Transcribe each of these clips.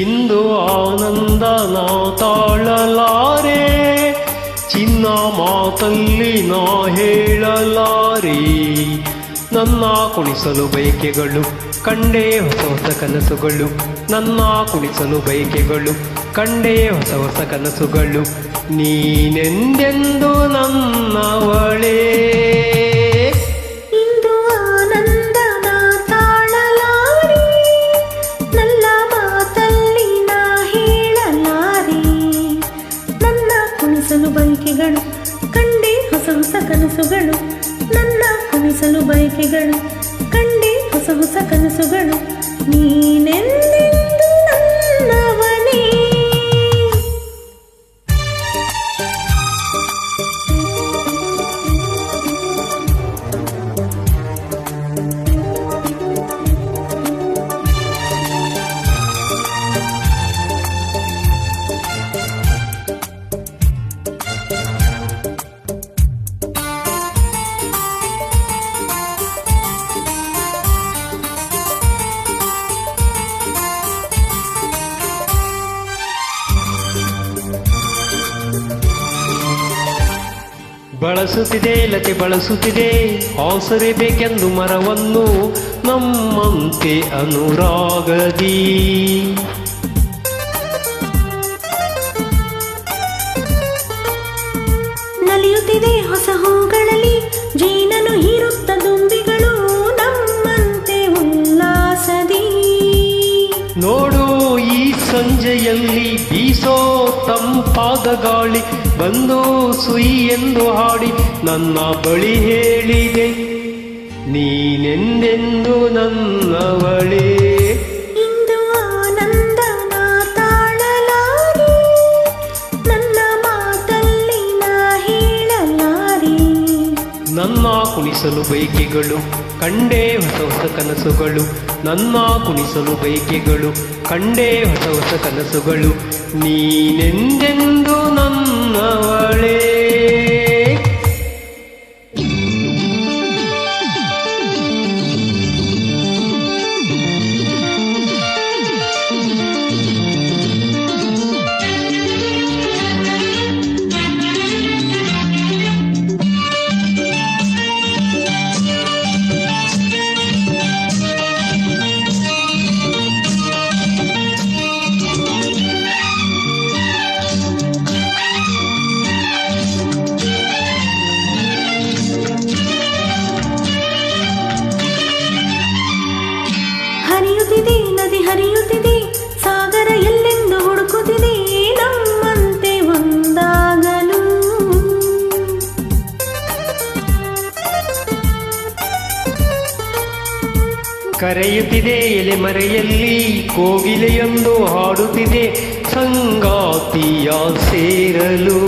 ಇಂದು ಆನಂದ ನಾ ತಾಳಲಾರೆ, ಚಿನ್ನ ಮಾತಲ್ಲಿ ನಾ ಹೇಳಲಾರೆ. ನನ್ನ ಕುಣಿಸಲು ಬಯಕೆಗಳು ಕಂಡೇ ಹೊಸ ಹೊಸ ಕನಸುಗಳು, ನನ್ನ ಕುಣಿಸಲು ಬಯಕೆಗಳು ಕಂಡೇ ಹೊಸ ಹೊಸ ಕನಸುಗಳು. ನೀನೆಂದೆಂದು ನನ್ನವಳೇ. ಇಂದು ಆನಂದ ನಾ ತಾಳಲಾರೆ, ನನ್ನ ಮಾತಲ್ಲಿ ನಾ ಹೇಳಲಾರೆ. ನನ್ನ ಕುಣಿಸಲು ಬಯಕೆಗಳು ಕಂಡೇ ಹೊಸ ಹೊಸ ಕನಸುಗಳು, ನನ್ನ ಕುಣಿಸಲು ಬಯಕೆಗಳು ಕಂಡೇ ಹೊಸ ಹೊಸ ಕನಸುಗಳು. ನೀನೆಂದೆಂದು ನನ್ನವನೇ. ಬಳಸುತ್ತಿದೆ ಲತೆ ಬಳಸುತ್ತಿದೆ ಆಸರೆ ಬೇಕೆಂದು ಮರವನ್ನು ನಮ್ಮಂತೆ ಅನುರಾಗದಿ. ನಲಿಯುತ್ತಿದೆ ಹೊಸ ಹೂಗಳಲ್ಲಿ ಜೇನನು ಹೀರುತ್ತ ದುಂಬಿಗಳು ನಮ್ಮಂತೆ ಉಲ್ಲಾಸದಿ. ನೋಡು ಈ ಸಂಜೆಯಲ್ಲಿ ಬೀಸೋ ತಂಪಾದ ಗಾಳಿ ಬಂದು ಸುಯಿ ಎಂದು ಹಾಡಿ ನನ್ನ ಬಳಿ ಹೇಳಿದೆ, ನೀನೆಂದೆಂದು ನನ್ನವಳೇ. ಇಂದು ಆನಂದ ನಾ ತಾಳಲಾರೆ, ನನ್ನ ಮಾತಲ್ಲಿ ನಾ ಹೇಳಲಾರೆ. ನನ್ನ ಕುಣಿಸಲು ಬಯಕೆಗಳು ಕಂಡೇ ಹೊಸ ಹೊಸ ಕನಸುಗಳು, ನನ್ನ ಕುಣಿಸಲು ಬಯಕೆಗಳು ಕಂಡೇ ಹೊಸ ಹೊಸ ಕನಸುಗಳು. ನೀನೆಂದೆಂದು ನನ್ನವಳೇ. ಹರಿಯುತ್ತಿದೆ ನದಿ ಹರಿಯುತ್ತಿದೆ, ಸಾಗರ ಎಲ್ಲೆಂದು ಹುಡುಕುತ್ತಿದೆ ನಮ್ಮಂತೆ ಒಂದಾಗಲು. ಕರೆಯುತ್ತಿದೆ ಎಲೆ ಮರೆಯಲ್ಲಿ ಕೋಗಿಲೆಯೊಂದು ಹಾಡುತ್ತಿದೆ ಸಂಗಾತಿಯ ಸೇರಲು.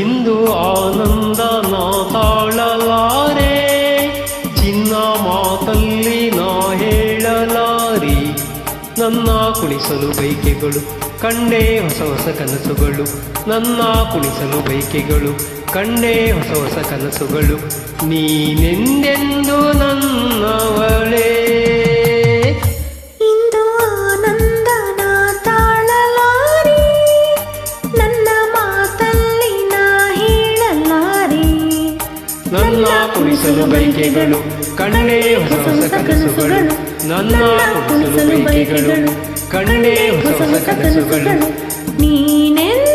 ಇಂದು ಆನಂದ ನಾ ತಾಳಲಾರೆ, ಚಿನ್ನ ಮಾತಲ್ಲಿ ನಾ ಹೇಳಲಾರೆ. ನನ್ನ ಕುಣಿಸಲು ಬಯಕೆಗಳು ಕಂಡೇ ಹೊಸ ಹೊಸ ಕನಸುಗಳು, ನನ್ನ ಕುಣಿಸಲು ಬಯಕೆಗಳು ಕಂಡೇ ಹೊಸ ಹೊಸ ಕನಸುಗಳು. ನೀನೆಂದೆಂದು ನನ್ನವಳೇ. ಇಂದು ಆನಂದ ನಾ ತಾಳಲಾರೆ, ನನ್ನ ಮಾತಲ್ಲಿ ನಾ ಹೇಳಲಾರೆ. ನನ್ನ ಕುಣಿಸಲು ಬಯಕೆಗಳು ಕಂಡೇ ಹೊಸ ಹೊಸ ಕನಸುಗಳು, ನನ್ನ ಕುಣಿಸಲು ಬಯಕೆಗಳು ಕಂಡೇ ಹೊಸ ಹೊಸ ಕನಸುಗಳು. ನೀನೆಂದು